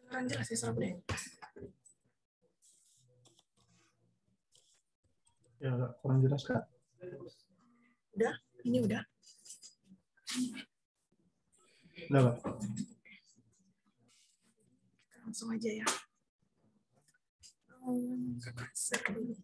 Kedengeran jelas ya suara deh? Ya, agak kurang jelas, Kak. Udah? Ini udah? Udah, Kak. Kita langsung aja ya. Kakak share dulu.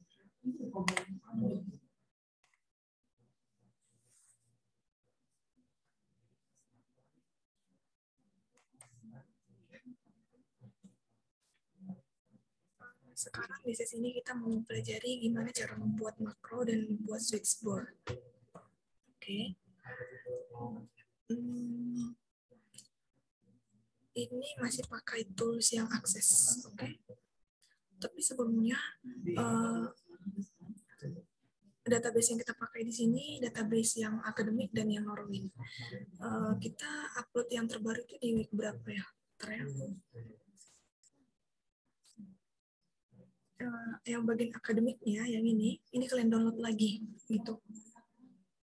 Sekarang di sesi ini kita mau mempelajari gimana cara membuat makro dan membuat switchboard. Oke. Ini masih pakai tools yang akses, oke? Tapi sebelumnya database yang kita pakai di sini database yang akademik dan yang Norwin. Kita upload yang terbaru itu di week berapa ya? Yang bagian akademiknya yang ini kalian download lagi gitu.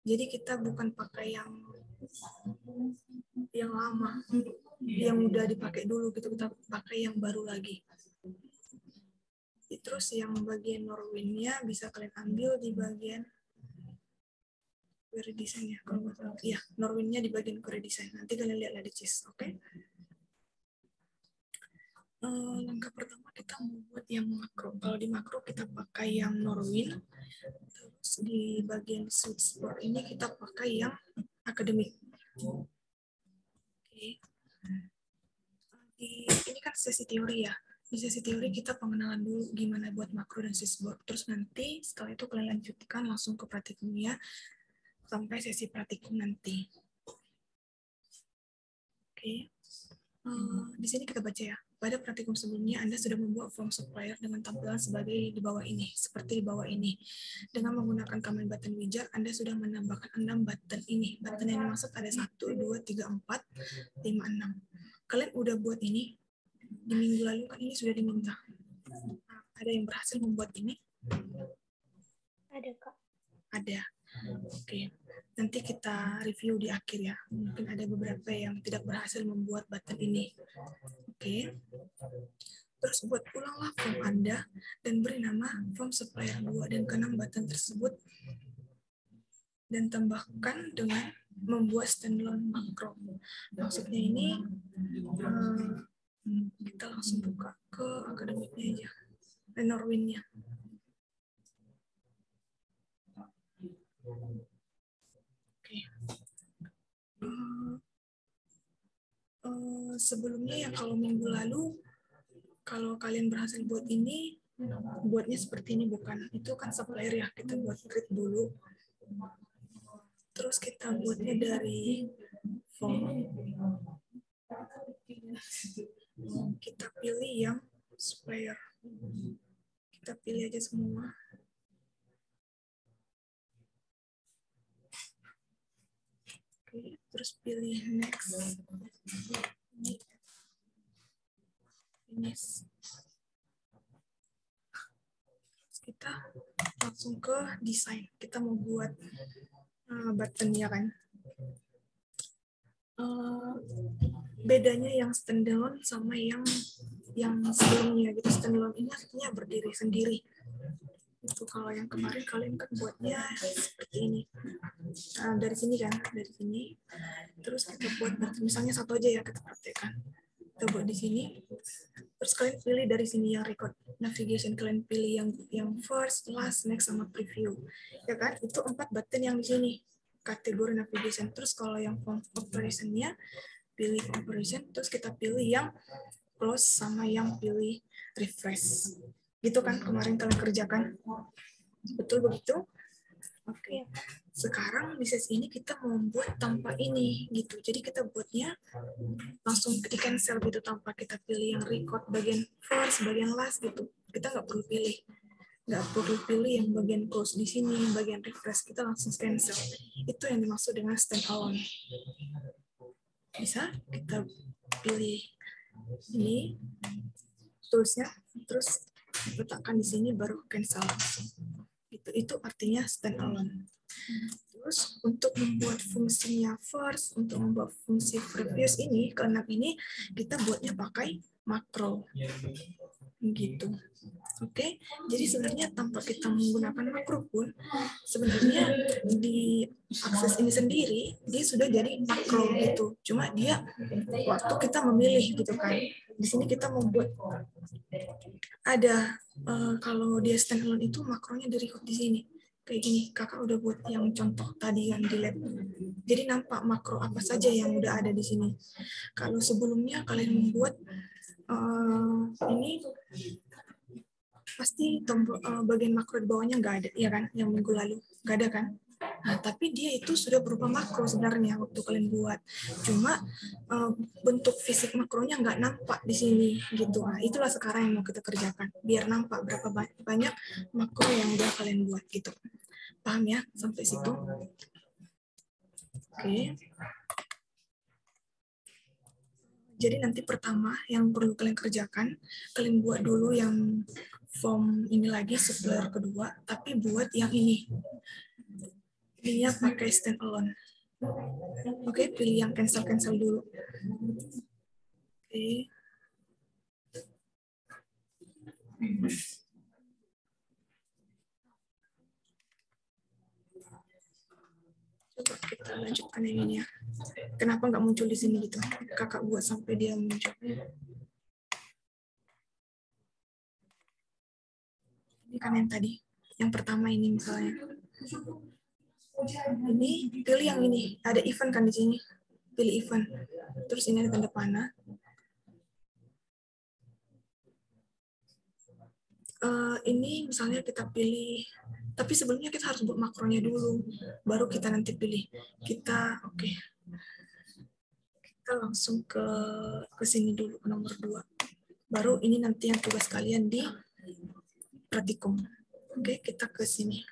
Jadi kita bukan pakai yang lama, yang udah dipakai dulu gitu, kita pakai yang baru lagi. Terus yang bagian Norwin-nya bisa kalian ambil di bagian query design ya, kalau nggak salah. Iya, Norwin-nya di bagian query design. Nanti kalian lihat di CIS, oke? Langkah pertama kita membuat yang makro. Kalau di makro kita pakai yang Norwin. Terus di bagian switchboard ini kita pakai yang akademik. Oke. Ini kan sesi teori ya. Di sesi teori kita pengenalan dulu gimana buat makro dan switchboard. Terus nanti setelah itu kalian lanjutkan langsung ke praktikumnya sampai sesi praktikum nanti. Oke. Di sini kita baca ya. Pada praktikum sebelumnya, Anda sudah membuat form supplier dengan tampilan sebagai di bawah ini, seperti di bawah ini. Dengan menggunakan command button widget, Anda sudah menambahkan 6 button ini. Button yang dimaksud ada 1, 2, 3, 4, 5, 6. Kalian udah buat ini? Di minggu lalu kan ini sudah diminta. Ada yang berhasil membuat ini? Ada, Kak. Ada. Oke. Nanti kita review di akhir ya. Mungkin ada beberapa yang tidak berhasil membuat button ini. Oke. Terus buat ulanglah form Anda dan beri nama form supplier 2 dan ke-6 button tersebut dan tambahkan dengan membuat standalone makro. Maksudnya ini kita langsung buka ke akademiknya aja, Norwin-nya. Oke. Sebelumnya ya kalau minggu lalu kalau kalian berhasil buat ini, buatnya seperti ini bukan? Itu kan supplier ya, kita buat create dulu. Terus kita buatnya dari form. Kita pilih yang supplier. Kita pilih aja semua. Oke, terus pilih next. Finish. Kita langsung ke desain. Kita mau buat button ya kan. Bedanya yang standalone sama yang sebelumnya gitu. Standalone ini artinya berdiri sendiri. Itu kalau yang kemarin kalian kan buatnya seperti ini. Dari sini kan, dari sini. Terus kita buat button, misalnya satu aja ya kita praktekkan. Kita buat di sini. Terus kalian pilih dari sini yang record navigation, kalian pilih yang first, last, next sama preview. Ya kan? Itu 4 button yang di sini. Kategori navigation. Terus kalau yang form operation-nya pilih operation, terus kita pilih yang close sama yang pilih refresh. Gitu kan kemarin kalian kerjakan? Betul begitu? Oke. Sekarang di sesi ini kita mau membuat tanpa ini gitu. Jadi kita buatnya langsung di cancel gitu tanpa kita pilih yang record bagian first, bagian last gitu. Kita nggak perlu pilih. Nggak perlu pilih yang bagian close di sini, bagian refresh. Kita langsung cancel. Itu yang dimaksud dengan standalone. Bisa kita pilih ini toolsnya, terus letakkan di sini baru cancel langsung. Gitu. Itu artinya standalone. Terus untuk membuat fungsinya first, untuk membuat fungsi previous ini, keenam ini kita buatnya pakai makro. Gitu. Oke, jadi sebenarnya tanpa kita menggunakan makro pun, sebenarnya di akses ini sendiri dia sudah jadi makro gitu. Cuma dia waktu kita memilih gitu kan. Di sini kita membuat ada kalau dia standalone itu makronya dari di sini. Kayak gini, kakak udah buat yang contoh tadi yang di lab. Jadi nampak makro apa saja yang udah ada di sini. Kalau sebelumnya kalian membuat ini pasti tombol bagian makro di bawahnya nggak ada, ya kan? Yang minggu lalu nggak ada kan? Nah, tapi dia itu sudah berupa makro sebenarnya waktu kalian buat. Cuma bentuk fisik makronya nggak nampak di sini gitu. Nah, itulah sekarang yang mau kita kerjakan. Biar nampak berapa banyak makro yang udah kalian buat gitu. Paham ya sampai situ? Oke. Jadi nanti pertama yang perlu kalian kerjakan, kalian buat dulu yang form ini lagi supplier kedua, tapi buat yang ini. Ininya pakai standalone. Oke, pilih yang cancel dulu. Oke. Coba kita lanjutkan yang ini ya. Kenapa nggak muncul di sini gitu? Kakak buat sampai dia muncul. Ini kan yang tadi, yang pertama ini misalnya. Ini pilih yang ini, ada event kan di sini. Pilih event. Terus ini ada tanda panah. Ini misalnya kita pilih, tapi sebelumnya kita harus buat makronya dulu, baru kita nanti pilih. Kita oke. Kita langsung ke sini dulu ke nomor 2. Baru ini nanti yang tugas kalian di praktikum. Oke, kita ke sini.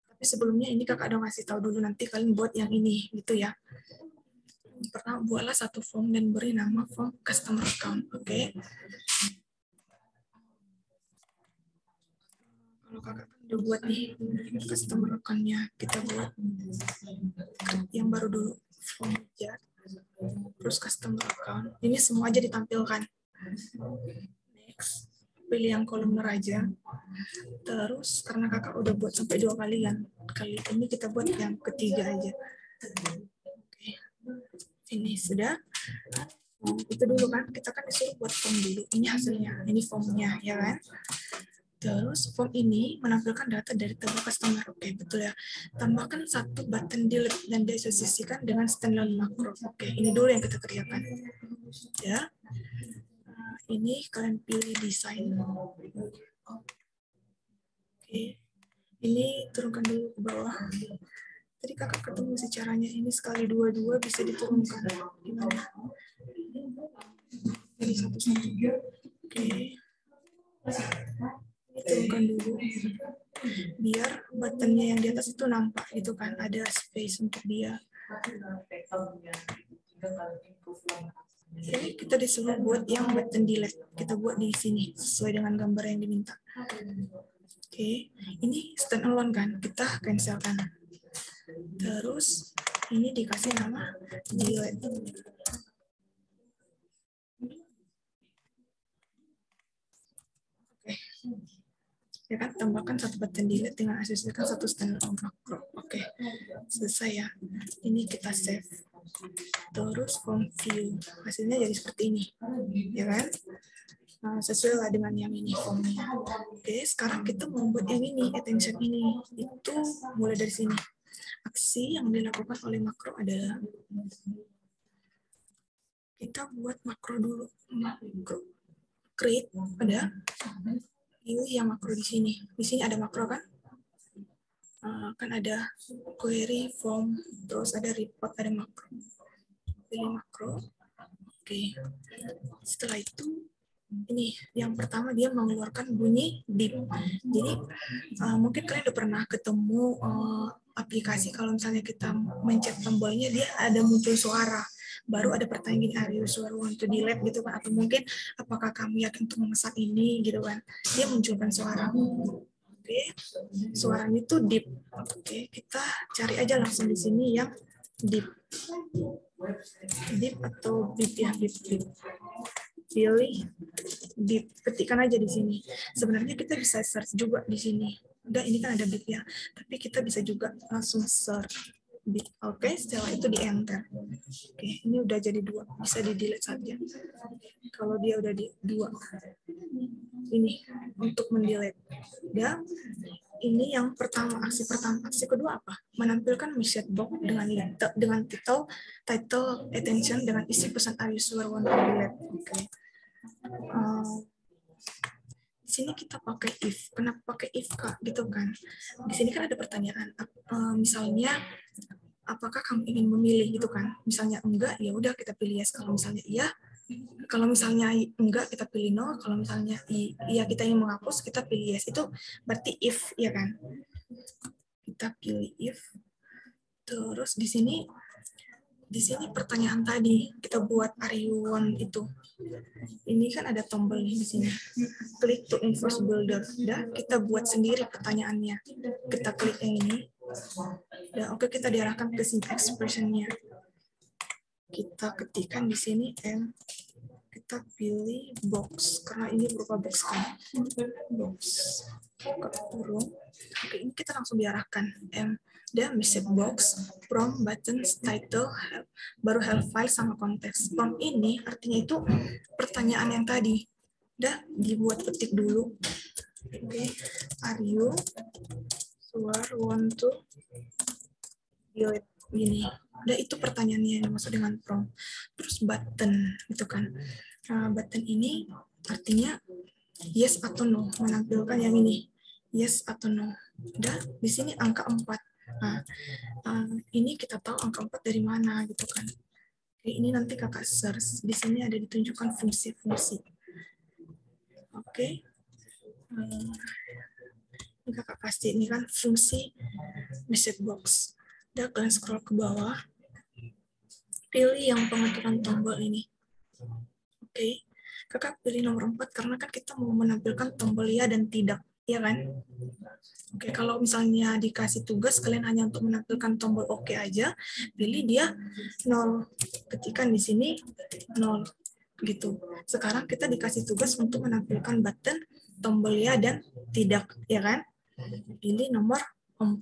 Tapi sebelumnya ini kakak udah ngasih tahu dulu, nanti kalian buat yang ini gitu ya. Pertama buatlah satu form dan beri nama form customer account. Oke. Kalau kakak kan udah buat nih customer account-nya, kita buat yang baru dulu, form aja, terus customer account. Ini semua aja ditampilkan. Next, pilih yang kolomner aja. Terus karena kakak udah buat sampai 2 kali kan, kali ini kita buat yang ketiga aja. Oke, ini sudah. Itu dulu kan, kita kan disuruh buat form dulu. Ini hasilnya, ini formnya ya kan. Terus form ini menampilkan data dari tabel customer. Oke, betul ya. Tambahkan satu button delete dan diasosiasikan dengan standalone makro. Oke, ini dulu yang kita kerjakan. Ya. Ini kalian pilih desain. Oke. Ini turunkan dulu ke bawah. Tadi kakak ketemu sih caranya. Ini sekali 2 bisa diturunkan. Gimana? Jadi 1-1. Oke. Turunkan dulu biar buttonnya yang di atas itu nampak gitu kan, ada space untuk dia. Jadi kita disuruh buat yang button delete, kita buat di sini sesuai dengan gambar yang diminta. Oke, ini standalone kan, kita cancelkan. Terus ini dikasih nama delete. Oke. Ya kan, tambahkan satu button delete dengan asosiasikan satu standalone makro. Oke, selesai ya. Ini kita save. Terus form view, hasilnya jadi seperti ini, ya kan? Nah, sesuai lah dengan yang ini formnya. Oke, sekarang kita membuat yang ini, attention ini. Itu mulai dari sini. Aksi yang dilakukan oleh makro adalah kita buat makro dulu. Makro create ada. Ini yang makro di sini. Di sini ada makro kan? Kan ada query, form, terus ada report, ada makro. Pilih makro. Oke. Setelah itu, ini yang pertama dia mengeluarkan bunyi beep. Jadi mungkin kalian udah pernah ketemu aplikasi kalau misalnya kita mencet tombolnya dia ada muncul suara. Baru ada pertanyaan gini, are you sure want to delete gitu kan, atau mungkin apakah kamu yakin untuk memesan ini gitu kan, dia munculkan suara. Oke, Oke, suaranya itu deep. Oke, kita cari aja langsung di sini yang deep. Deep atau beep ya, beep. Pilih deep, ketikkan aja di sini. Sebenarnya kita bisa search juga di sini. Udah, ini kan ada beep ya, tapi kita bisa juga langsung search beep. Oke, setelah itu di enter. Oke, ini udah jadi 2, bisa di delete saja. Kalau dia udah di 2, ini untuk mendelete. Dan ini yang pertama, aksi pertama. Aksi kedua apa? Menampilkan message box dengan title, attention, dengan isi pesan are you sure want to delete. Oke. Di sini kita pakai if. Kenapa pakai if, Kak? Gitu kan. Di sini kan ada pertanyaan. Misalnya, apakah kamu ingin memilih gitu kan? Misalnya enggak, ya udah kita pilih yes. Kalau misalnya iya, kalau misalnya enggak kita pilih no. Kalau misalnya iya kita ingin menghapus, kita pilih yes. Itu berarti if, ya kan? Kita pilih if. Terus di sini pertanyaan tadi kita buat are you want itu. Ini kan ada tombol di sini. Klik to enforce builder. Dah, kita buat sendiri pertanyaannya. Kita klik yang ini. Dan oke, kita diarahkan ke sini expression-nya. Kita ketikkan di sini M. Kita pilih box karena ini berupa box kan. Box. Kurung. Oke, ini kita langsung diarahkan M. Dan message box, prompt, buttons, title, baru help file sama konteks. Prompt ini artinya itu pertanyaan yang tadi. Udah dibuat ketik dulu. Oke, are you sure want to delete ini? Udah itu pertanyaannya yang dimaksud dengan prompt. Terus button gitu kan. Nah, button ini artinya yes atau no, menampilkan yang ini. Yes atau no. Udah di sini angka 4. Nah, ini kita tahu angka 4 dari mana gitu kan. Oke, ini nanti kakak search. Di sini ada ditunjukkan fungsi-fungsi. Oke. Ini kakak kasih, ini kan fungsi message box. Udah, kalian scroll ke bawah. Pilih yang pengaturan tombol ini. Oke. Kakak pilih nomor 4 karena kan kita mau menampilkan tombol ya dan tidak. Ya kan? Oke, kalau misalnya dikasih tugas kalian hanya untuk menampilkan tombol oke aja, pilih dia 0. Ketikkan di sini 0 gitu. Sekarang kita dikasih tugas untuk menampilkan button tombol ya dan tidak, ya kan? Pilih nomor 4.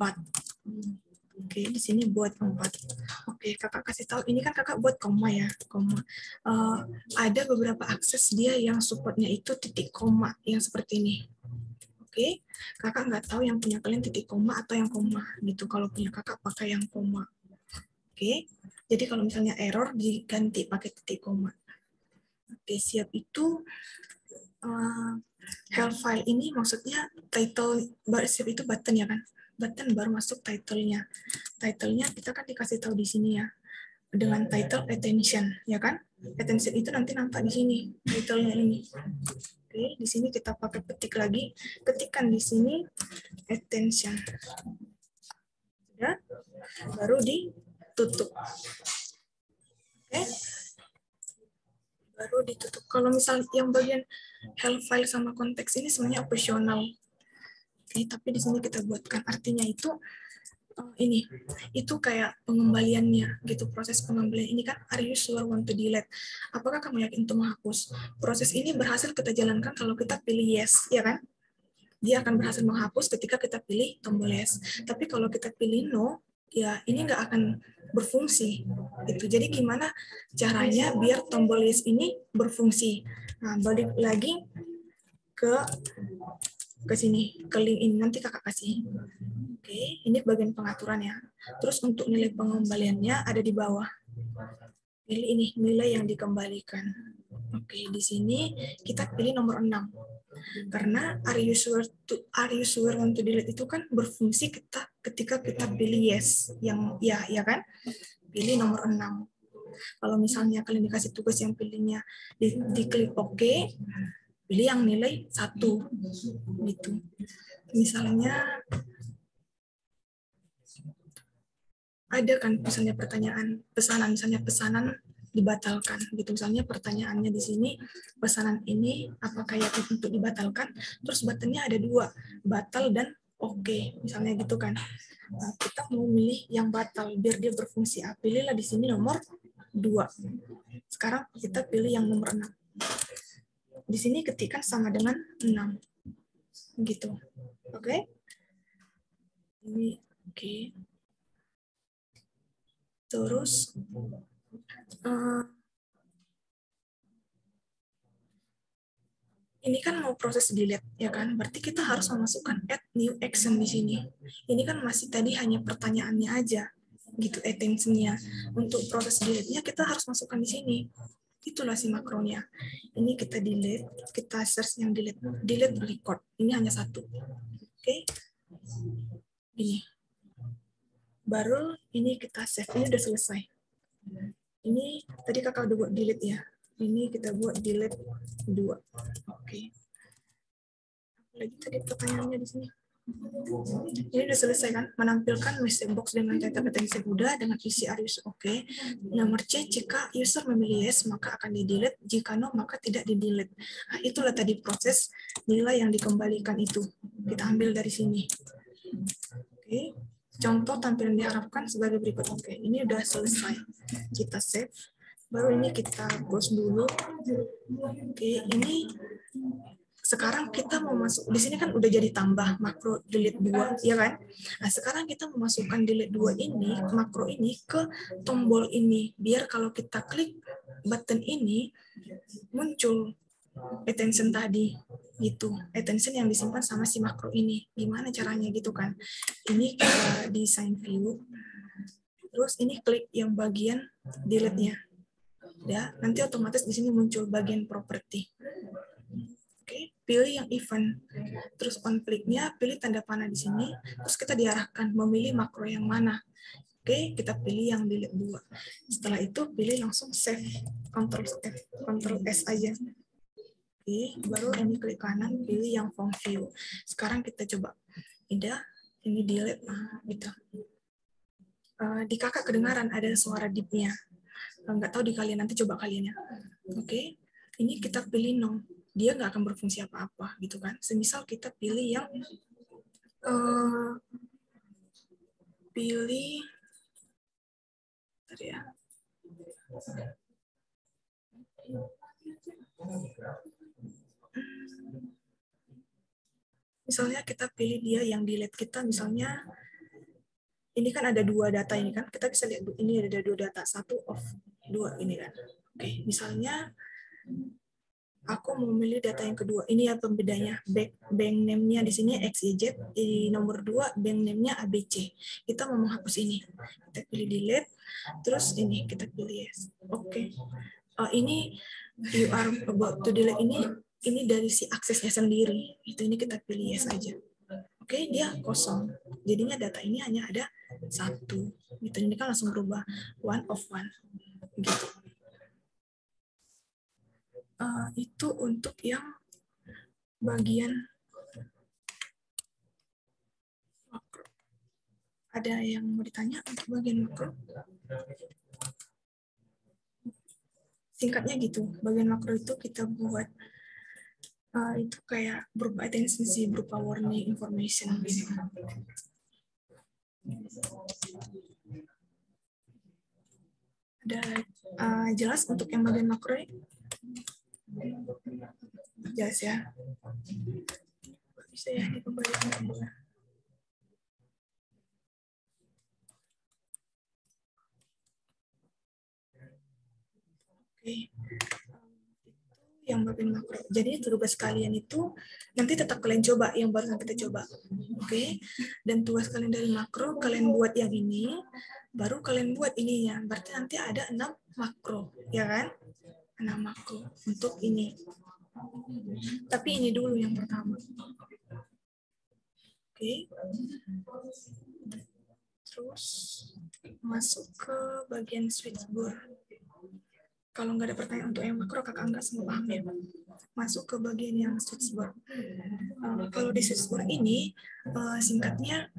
Oke, di sini buat 4. Oke, kakak kasih tahu, ini kan kakak buat koma ya, koma. Ada beberapa akses dia yang supportnya itu titik koma yang seperti ini. Oke, kakak nggak tahu yang punya kalian titik koma atau yang koma gitu. Kalau punya kakak pakai yang koma. Oke, jadi kalau misalnya error diganti pakai titik koma. Oke, siap. Itu help file ini maksudnya title, siap itu button ya kan? Button baru masuk title-nya. Title-nya kita kan dikasih tahu di sini ya. Dengan title attention, ya kan? Attention itu nanti nampak di sini, title-nya ini. Oke, di sini kita pakai petik lagi. Ketikkan di sini attention. Ya, baru ditutup. Oke. Baru ditutup. Kalau misal yang bagian help file sama konteks ini sebenarnya opsional. Oke, tapi di sini kita buatkan artinya itu ini itu kayak pengembaliannya gitu, proses pengembalian ini kan are you sure want to delete, apakah kamu yakin untuk menghapus. Proses ini berhasil kita jalankan kalau kita pilih yes, ya kan, dia akan berhasil menghapus ketika kita pilih tombol yes. Tapi kalau kita pilih no, ya ini nggak akan berfungsi gitu. Jadi gimana caranya biar tombol yes ini berfungsi? Nah, balik lagi ke sini, ke link ini nanti kakak kasih. Oke, ini bagian pengaturan ya. Terus untuk nilai pengembaliannya ada di bawah. Pilih ini, nilai yang dikembalikan. Oke, di sini kita pilih nomor 6. Karena are you sure want to delete itu kan berfungsi ketika kita pilih yes, yang ya kan? Pilih nomor 6. Kalau misalnya kalian dikasih tugas yang pilihnya diklik oke, pilih yang nilai 1 gitu. Misalnya ada kan misalnya pesanan dibatalkan gitu. Misalnya pertanyaannya di sini, pesanan ini apakah yakin untuk dibatalkan, terus buttonnya ada 2, batal dan oke, misalnya gitu kan. Nah, kita mau milih yang batal biar dia berfungsi A, pilihlah di sini nomor 2. Sekarang kita pilih yang nomor 6. Di sini ketikkan sama dengan 6 gitu. Oke? Ini oke. Terus ini kan mau proses delete ya kan, berarti kita harus memasukkan add new action di sini. Ini kan masih tadi hanya pertanyaannya aja gitu, attention-nya. Untuk proses delete-nya kita harus masukkan di sini. Itulah si makronya. Ini kita delete, kita search yang delete record. Ini hanya 1. Oke. Ini. Baru ini kita save, ini udah selesai. Ini tadi kakak udah buat delete ya. Ini kita buat delete 2. Oke. Lagi tadi pertanyaannya di sini. Ini udah selesai kan? Menampilkan message box dengan title attention udah, dengan isi are user oke. Nomor C, jika user memilih yes, maka akan di-delete. Jika no, maka tidak di-delete. Nah, itulah tadi proses nilai yang dikembalikan itu. Kita ambil dari sini. Oke. Contoh tampilan diharapkan sebagai berikut. Oke, ini udah selesai. Kita save. Baru ini kita close dulu. Oke, ini sekarang kita mau masuk, di sini kan udah jadi tambah makro delete 2, ya kan? Nah, sekarang kita memasukkan delete 2 ini, makro ini ke tombol ini, biar kalau kita klik button ini, muncul attention tadi, gitu. Attention yang disimpan sama si makro ini. Gimana caranya gitu kan? Ini kita design view, terus ini klik yang bagian delete-nya. Ya, nanti otomatis di sini muncul bagian property. Oke, pilih yang event. Terus on kliknya, pilih tanda panah di sini. Terus kita diarahkan memilih makro yang mana. Oke, kita pilih yang delete 2. Setelah itu pilih langsung save. Ctrl S aja. Oke, baru ini klik kanan, pilih yang form view. Sekarang kita coba. Ini delete. Nah, gitu. Di kakak kedengaran ada suara deep-nya. Nggak tahu di kalian, nanti coba kalian ya. Oke, ini kita pilih no. Dia nggak akan berfungsi apa-apa gitu kan. Semisal kita pilih yang tadi ya. Misalnya kita pilih dia yang delete kita, misalnya ini kan ada 2 data ini kan. Kita bisa lihat ini ada 2 data, 1 of 2 ini kan. Oke, misalnya aku mau memilih data yang kedua. Ini ya pembedanya. Bank name-nya di sini XYZ, di nomor 2 bank name-nya ABC. Kita mau menghapus ini. Kita pilih delete, terus ini kita pilih yes. Oke. Ini you are about to delete ini dari si aksesnya sendiri. Itu ini kita pilih yes aja. Oke, dia kosong. Jadinya data ini hanya ada 1. Gitu. Ini kan langsung berubah 1 of 1. Gitu. Itu untuk yang bagian makro. Ada yang mau ditanya untuk bagian makro? Singkatnya gitu, bagian makro itu kita buat itu kayak berupa attention sih, berupa warning information gitu. Ada jelas untuk yang bagian makro ini? Jelas ya. Bisa ya dikembalikan ke bawah. Oke. Yang bagian makro. Jadi tugas kalian itu nanti tetap kalian coba yang baru kita coba. Oke. Dan tugas kalian dari makro kalian buat yang ini, baru kalian buat ininya. Berarti nanti ada 6 makro, ya kan? 6 makro untuk ini. Tapi ini dulu yang pertama. Oke. Terus masuk ke bagian switchboard. Kalau nggak ada pertanyaan untuk yang makro, kakak nggak semua paham ya. Masuk ke bagian yang switchboard. Kalau di switchboard ini, singkatnya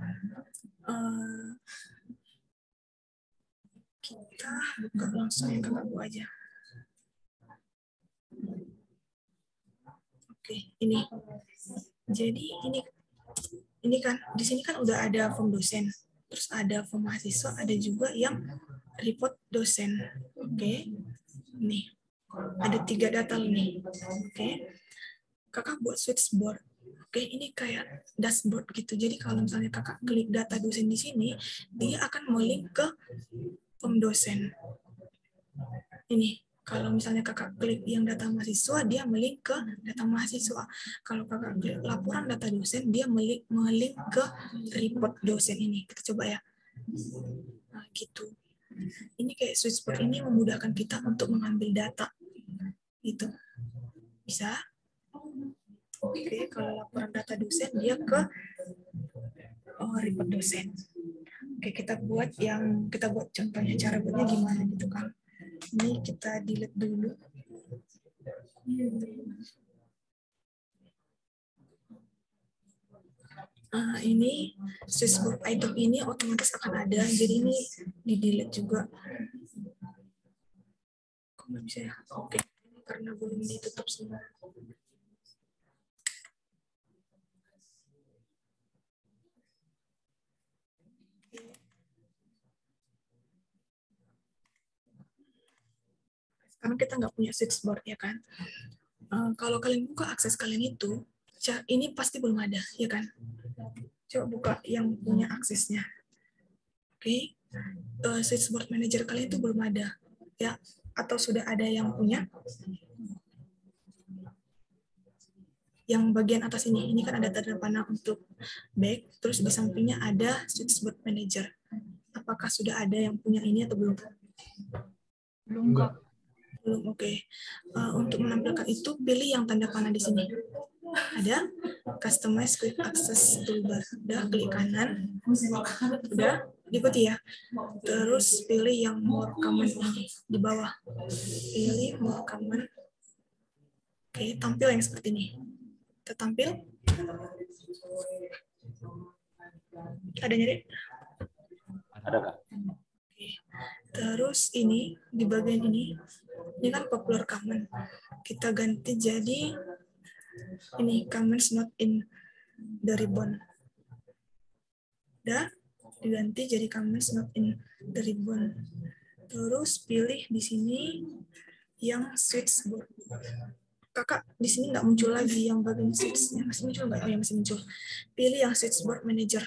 Kita buka langsung yang kakak buat aja. Oke, ini. Jadi ini kan di sini kan udah ada form dosen, terus ada form mahasiswa, ada juga yang report dosen. Oke, nih ada 3 data nih. Oke, kakak buat switchboard. Oke, ini kayak dashboard gitu. Jadi kalau misalnya kakak klik data dosen di sini, dia akan melink ke form dosen. Ini. Kalau misalnya kakak klik yang data mahasiswa, dia melink ke data mahasiswa. Kalau kakak klik laporan data dosen, dia melink ke report dosen ini. Kita coba ya. Nah, gitu. Ini kayak switchboard ini memudahkan kita untuk mengambil data. Gitu. Bisa? Oke, kalau laporan data dosen, dia ke report dosen. Oke, kita buat contohnya cara buatnya gimana gitu kan. Ini kita delete dulu. Ini switchboard item ini otomatis akan ada, jadi ini di delete juga. Kok nggak bisa ya? Oke, karena belum ditutup semua. Sekarang kita nggak punya switchboard ya kan. Kalau kalian buka akses kalian itu, ini pasti belum ada, ya kan? Coba buka yang punya aksesnya. Oke, switchboard manager kalian itu belum ada, ya? Atau sudah ada yang punya? Yang bagian atas ini kan ada tanda panah untuk back, terus di sampingnya ada switchboard manager. Apakah sudah ada yang punya ini atau belum? Belum, Kak. Belum, oke. Untuk menampilkan itu, pilih yang tanda panah di sini. Ada Customize Quick Access Toolbar. Udah, klik kanan. Udah, diikuti ya. Terus pilih yang More Common ini di bawah. Pilih More Common. Oke, tampil yang seperti ini. Kita tampil. Ada nyari? Ada, Kak. Oke. Terus ini, di bagian ini kan popular common. Kita ganti jadi ini, comments not in the ribbon. Udah, diganti jadi comments not in the ribbon. Terus pilih di sini yang switchboard. Kakak di sini nggak muncul lagi yang bagian switch-nya. Masih muncul nggak? Oh ya, masih muncul. Pilih yang switchboard manager.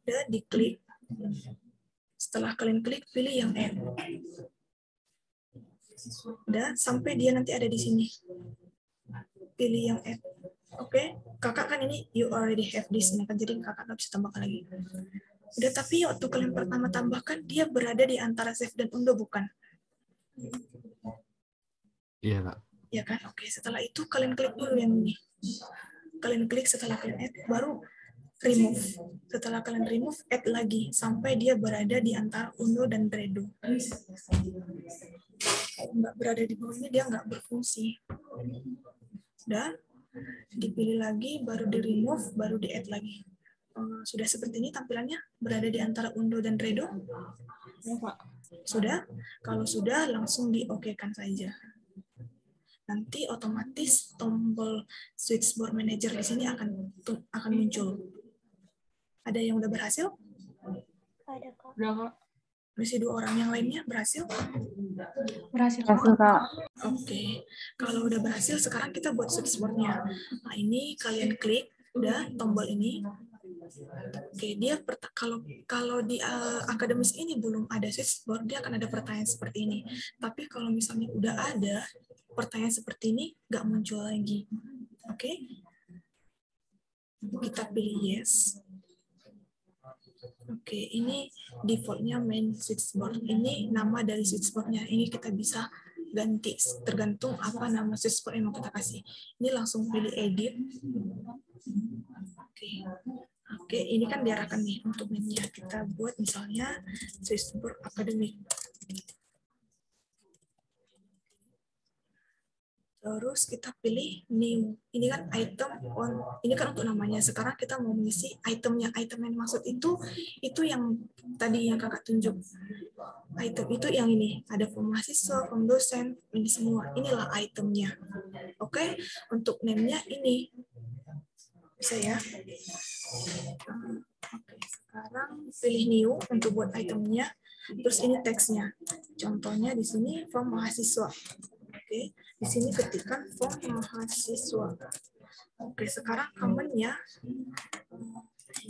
Udah, diklik. Setelah kalian klik, pilih yang add. Udah, sampai dia nanti ada di sini. Pilih yang add. Oke, kakak kan ini you already have this, kan jadi kakak nggak bisa tambahkan lagi. Udah, tapi waktu kalian pertama tambahkan, dia berada di antara save dan undo, bukan? Iya, Kak. Ya kan? Oke, setelah itu kalian klik dulu yang ini. Kalian klik setelah kalian add, baru remove. Setelah kalian remove, add lagi sampai dia berada di antara undo dan redo. Kalau nggak berada di bawahnya, dia nggak berfungsi. Udah, dipilih lagi, baru di remove, baru di add lagi. Sudah seperti ini tampilannya, berada di antara undo dan redo? Ya, Pak. Sudah? Kalau sudah, langsung di-OK-kan saja. Nanti otomatis tombol switchboard manager di sini akan muncul. Ada yang udah berhasil? Ada, Kak. Udah, Kak. Masih 2 orang yang lainnya berhasil? Berhasil, Kak. Oke. Kalau udah berhasil, sekarang kita buat switchboard-nya. Nah, ini kalian klik, udah tombol ini. Oke, dia kalau di akademis ini belum ada switchboard, dia akan ada pertanyaan seperti ini. Tapi kalau misalnya udah ada pertanyaan seperti ini, nggak muncul lagi. Oke? Kita pilih yes. Oke, ini defaultnya main switchboard. Ini nama dari switchboard-nya. Ini kita bisa ganti tergantung apa nama switchboard yang mau kita kasih. Ini langsung pilih edit. Oke, ini kan diarahkan nih untuk mainnya. Kita buat misalnya switchboard akademik. Terus kita pilih new. Ini kan item on, ini kan untuk namanya. Sekarang kita mau mengisi itemnya. Item yang maksud itu yang tadi yang kakak tunjuk. Item itu yang ini. Ada form mahasiswa, form dosen, ini semua. Inilah itemnya. Oke, untuk name-nya ini. Bisa ya. Oke, sekarang pilih new untuk buat itemnya. Terus ini teksnya. Contohnya di sini form mahasiswa. Oke, di sini ketikkan form mahasiswa. Oke, sekarang command-nya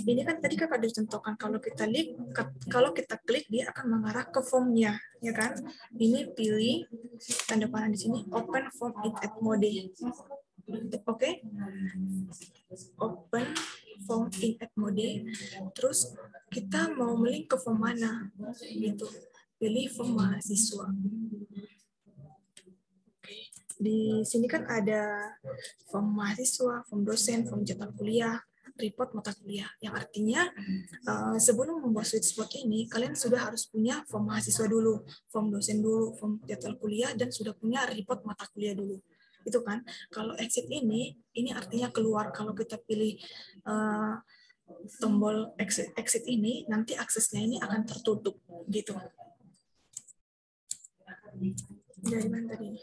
ini kan tadi kakak dicontohkan kalau kita klik dia akan mengarah ke form-nya, ya kan? Ini pilih tanda panah di sini open form in add mode. Oke. Open form in add mode. Terus kita mau melink ke form mana? Gitu. Pilih form mahasiswa. Di sini kan ada form mahasiswa, form dosen, form jadwal kuliah, report mata kuliah. Yang artinya sebelum membuat switchboard ini, kalian sudah harus punya form mahasiswa dulu, form dosen dulu, form jadwal kuliah, dan sudah punya report mata kuliah dulu. Itu kan. Kalau exit ini artinya keluar. Kalau kita pilih tombol exit ini, nanti aksesnya ini akan tertutup. Gitu. Dari mana tadi?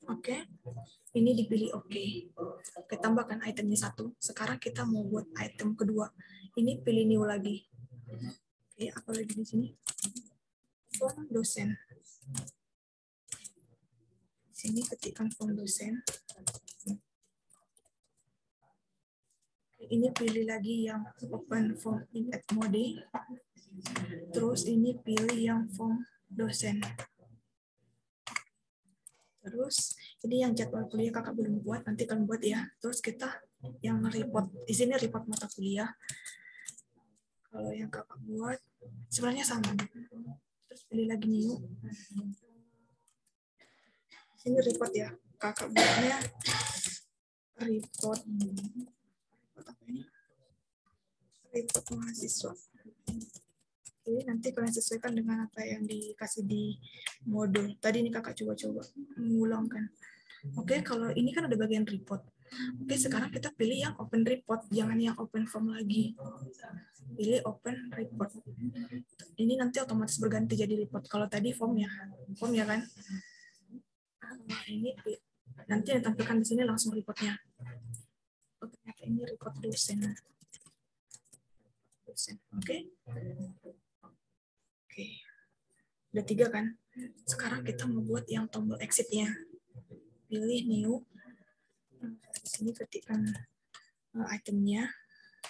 Oke, ini dipilih oke. Oke, tambahkan itemnya 1. Sekarang kita mau buat item kedua. Ini pilih new lagi. Oke, apa lagi di sini? Form dosen. Di sini ketikkan form dosen. Oke, ini pilih lagi yang open form in add mode. Terus ini pilih yang form dosen. Terus ini yang jadwal kuliah kakak belum buat, nanti kan buat ya. Terus kita yang report, di sini report mata kuliah. Kalau yang kakak buat sebenarnya sama. Terus pilih lagi new. Ini report ya. Kakak buatnya report. Apa ini? Report mahasiswa. Oke, nanti kalian sesuaikan dengan apa yang dikasih di modul. Tadi ini kakak coba-coba mengulangkan. Oke, kalau ini kan ada bagian report. Oke, sekarang kita pilih yang open report, jangan yang open form lagi. Pilih open report. Ini nanti otomatis berganti jadi report. Kalau tadi form ya kan. Nah, ini nanti yang tampilkan di sini langsung reportnya. Oh, ternyata ini report dosen. Oke. Oke. Udah 3 kan? Sekarang kita mau buat yang tombol exit-nya. Pilih new. Di sini ketikkan itemnya.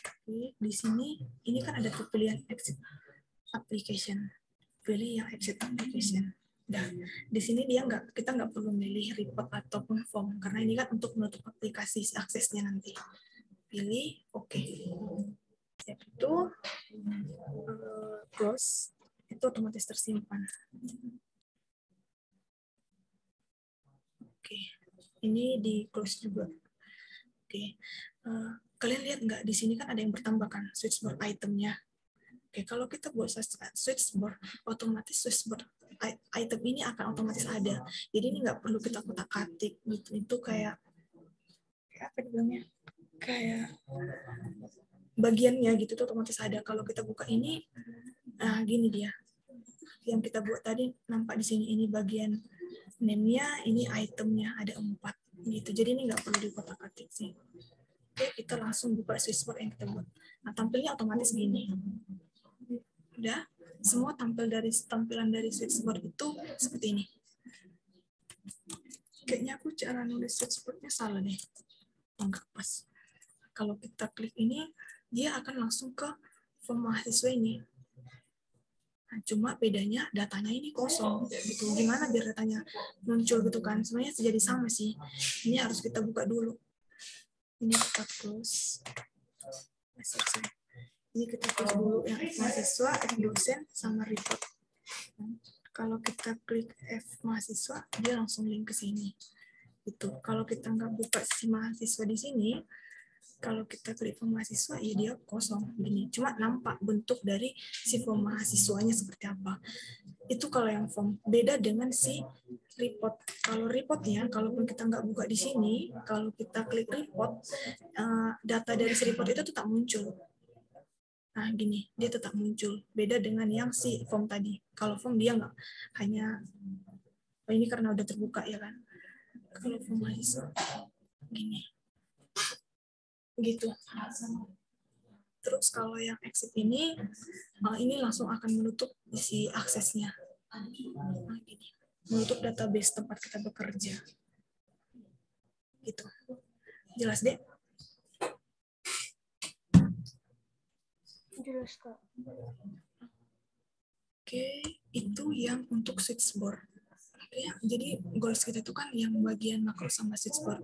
Oke. Di sini ini kan ada pilihan exit application. Pilih yang exit application. Dan di sini kita nggak perlu milih report ataupun form karena ini kan untuk menutup aplikasi aksesnya nanti. Pilih oke. Itu close, itu otomatis tersimpan. Oke, ini di close juga. Oke, kalian lihat nggak di sini kan ada yang bertambahkan switchboard itemnya. Oke, kalau kita buat switchboard, otomatis switchboard item ini akan otomatis ada. Jadi ini nggak perlu kita kotak-katik gitu. Itu kayak apa dibilangnya? Kayak bagiannya gitu tuh otomatis ada. Kalau kita buka ini, gini dia. Yang kita buat tadi nampak di sini ini bagian name-nya, ini itemnya ada 4 gitu. Jadi ini nggak perlu dikotak-katik sih. Oke, kita langsung buka switchboard yang kita buat. Nah, tampilnya otomatis gini. Udah, semua tampilan dari switchboard itu seperti ini. Kayaknya aku cara nulis switchboard-nya salah deh. Enggak pas. Kalau kita klik ini, dia akan langsung ke form mahasiswa ini. Nah, cuma bedanya datanya ini kosong gitu. Gimana biar datanya muncul gitu kan? Sebenarnya jadi sama sih. Ini harus kita buka dulu. Ini kita close. Ini kita close dulu yang F mahasiswa, F dosen, sama report. Kalau kita klik F mahasiswa, dia langsung link ke sini. Itu. Kalau kita nggak buka si mahasiswa di sini, Kalau kita klik form mahasiswa, ya dia kosong gini. Cuma nampak bentuk dari si form mahasiswanya seperti apa. Itu kalau yang form. Beda dengan si report. Kalau reportnya, kalaupun kita nggak buka di sini, kalau kita klik report, data dari si report itu tetap muncul. Nah, gini, dia tetap muncul. Beda dengan yang si form tadi. Kalau form dia nggak, hanya, ini karena udah terbuka ya kan. Kalau form mahasiswa, gini. Gitu. Terus kalau yang exit ini langsung akan menutup si aksesnya. Nah, gini. Menutup database tempat kita bekerja. Gitu. Jelas, Dek? Jelas, Kak. Oke, itu yang untuk switchboard. Oke, jadi goals kita itu kan yang bagian makro sama switchboard.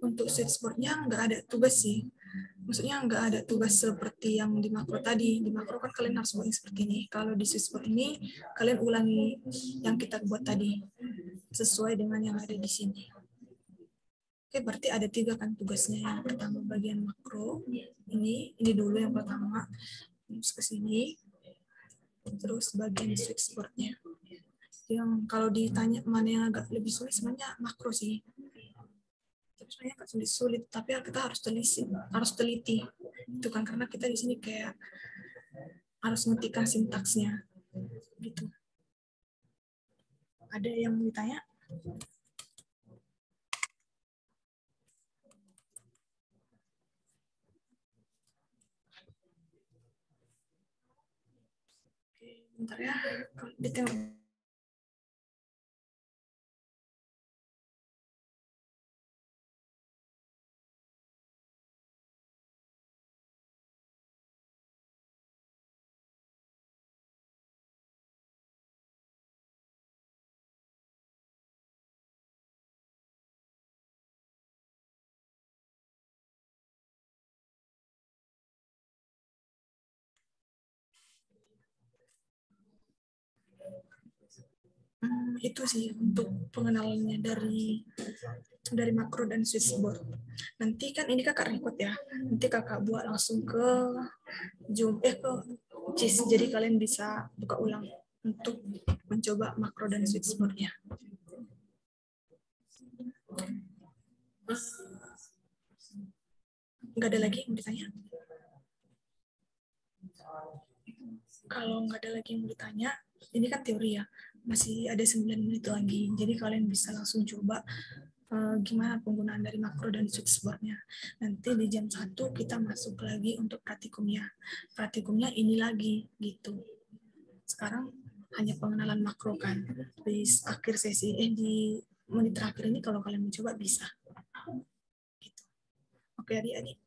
Untuk switchboardnya nggak ada tugas sih. Maksudnya nggak ada tugas seperti yang di makro tadi. Di makro kan kalian harus buat seperti ini. Kalau di switchboard ini, kalian ulangi yang kita buat tadi. Sesuai dengan yang ada di sini. Oke, berarti ada 3 kan tugasnya. Yang pertama bagian makro. Ini dulu yang pertama. Terus ke sini. Terus bagian switchboardnya. Yang kalau ditanya mana yang agak lebih sulit, sebenarnya makro sih. Tapi sebenarnya nggak sulit, tapi kita harus teliti. Itu kan karena kita di sini kayak harus ngetikkan sintaksnya. Gitu. Ada yang mau ditanya? Oke, bentar ya. Ditengok. Itu sih untuk pengenalannya dari makro dan switchboard. Nanti kan ini kakak record ya. Nanti kakak buat langsung ke Zoom ke JIS. Jadi kalian bisa buka ulang untuk mencoba makro dan switchboardnya. Nggak ada lagi yang mau ditanya? Kalau nggak ada lagi yang mau ditanya, ini kan teori ya. Masih ada 9 menit lagi. Jadi kalian bisa langsung coba gimana penggunaan dari makro dan switchboardnya. Nanti di jam 1 kita masuk lagi untuk praktikumnya. Praktikumnya ini lagi gitu. Sekarang hanya pengenalan makro kan. Di akhir sesi di menit terakhir ini kalau kalian mencoba bisa. Gitu. Oke adik-adik.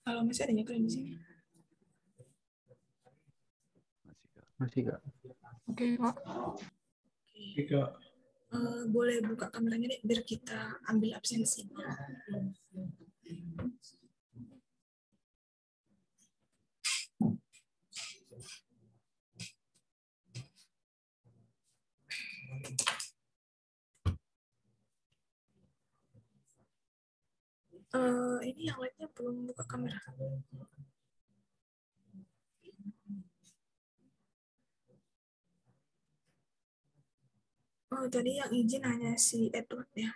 Kalau masih ada kalian di sini. Masih, Kak. Oke, Kak. Oke, Kak. Boleh buka kameranya deh biar kita ambil absensi. Ini yang lainnya belum buka kamera. Oh, tadi yang izin hanya si Edward ya.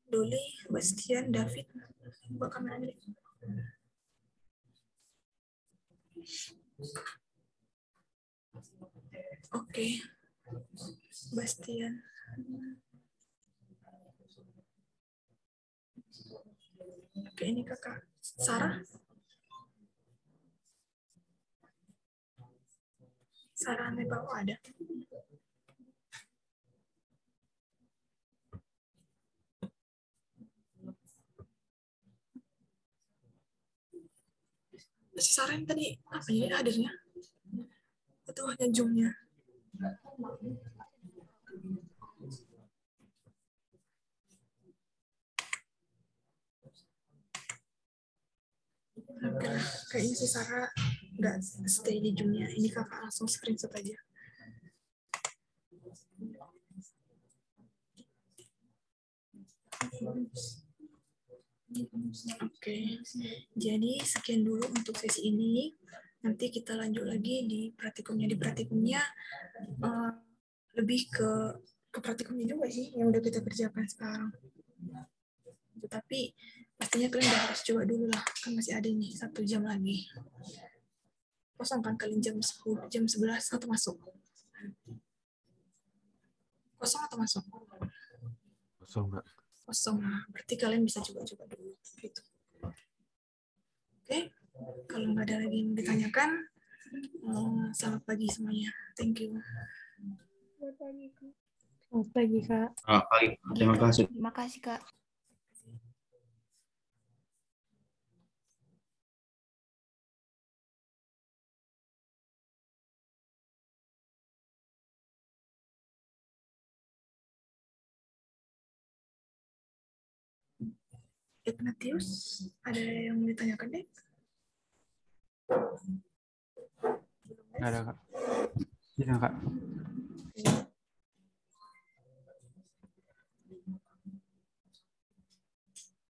Doli, Bastian, David. Buka kameranya deh. Oke. Bastian. Oke, ini kakak. Sarah? Sarah di bawah ada. Si Sarah yang tadi apa ya hadirnya? Atau hanya Zoom-nya? Kayaknya si Sarah nggak stay di Zoom-nya. Ini kakak langsung screenshot aja. Oke, jadi sekian dulu untuk sesi ini. Nanti kita lanjut lagi di praktikumnya. Di praktikumnya lebih ke praktikumnya juga sih yang udah kita kerjakan sekarang. Tapi pastinya kalian udah harus coba dulu lah, kan masih ada nih 1 jam lagi. Kosong kan kalian jam 10, jam 11 atau masuk? Kosong atau masuk? Kosong, Kak. Kosong, berarti kalian bisa coba-coba dulu gitu. Oke, kalau nggak ada lagi yang ditanyakan, selamat pagi semuanya. Thank you. Selamat pagi, Kak. Baik, terima kasih. Terima kasih, Kak. Ignatius, ada yang mau ditanyakan deh? Nggak ada, Kak. Tidak, Kak.